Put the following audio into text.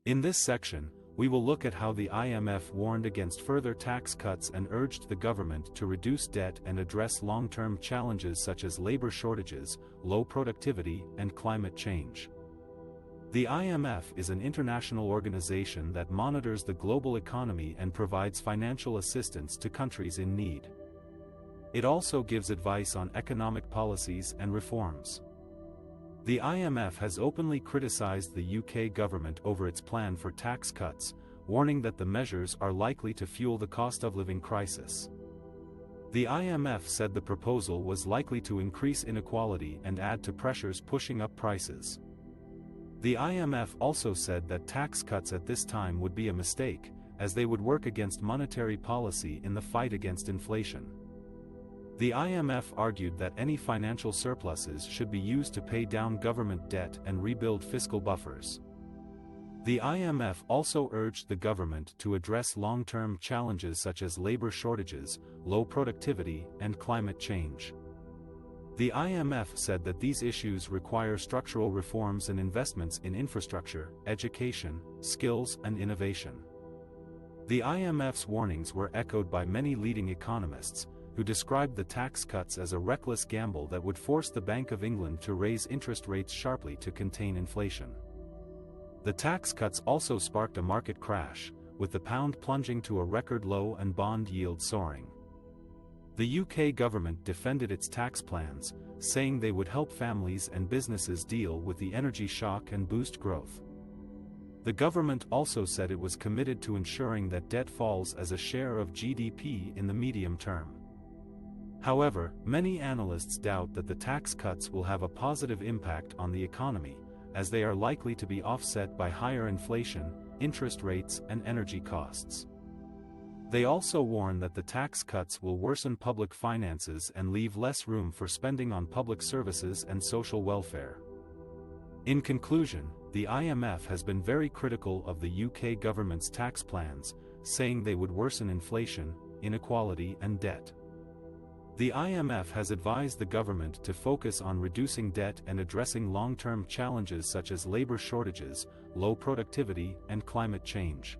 In this section, we will look at how the IMF warned against further tax cuts and urged the government to reduce debt and address long-term challenges such as labor shortages, low productivity, and climate change. The IMF is an international organization that monitors the global economy and provides financial assistance to countries in need. It also gives advice on economic policies and reforms. The IMF has openly criticized the UK government over its plan for tax cuts, warning that the measures are likely to fuel the cost of living crisis. The IMF said the proposal was likely to increase inequality and add to pressures pushing up prices. The IMF also said that tax cuts at this time would be a mistake, as they would work against monetary policy in the fight against inflation. The IMF argued that any financial surpluses should be used to pay down government debt and rebuild fiscal buffers. The IMF also urged the government to address long-term challenges such as labor shortages, low productivity, and climate change. The IMF said that these issues require structural reforms and investments in infrastructure, education, skills, and innovation. The IMF's warnings were echoed by many leading economists, who described the tax cuts as a reckless gamble that would force the Bank of England to raise interest rates sharply to contain inflation. The tax cuts also sparked a market crash, with the pound plunging to a record low and bond yield soaring. The UK government defended its tax plans, saying they would help families and businesses deal with the energy shock and boost growth. The government also said it was committed to ensuring that debt falls as a share of GDP in the medium term. However, many analysts doubt that the tax cuts will have a positive impact on the economy, as they are likely to be offset by higher inflation, interest rates, and energy costs. They also warn that the tax cuts will worsen public finances and leave less room for spending on public services and social welfare. In conclusion, the IMF has been very critical of the UK government's tax plans, saying they would worsen inflation, inequality, and debt. The IMF has advised the government to focus on reducing debt and addressing long-term challenges such as labor shortages, low productivity, and climate change.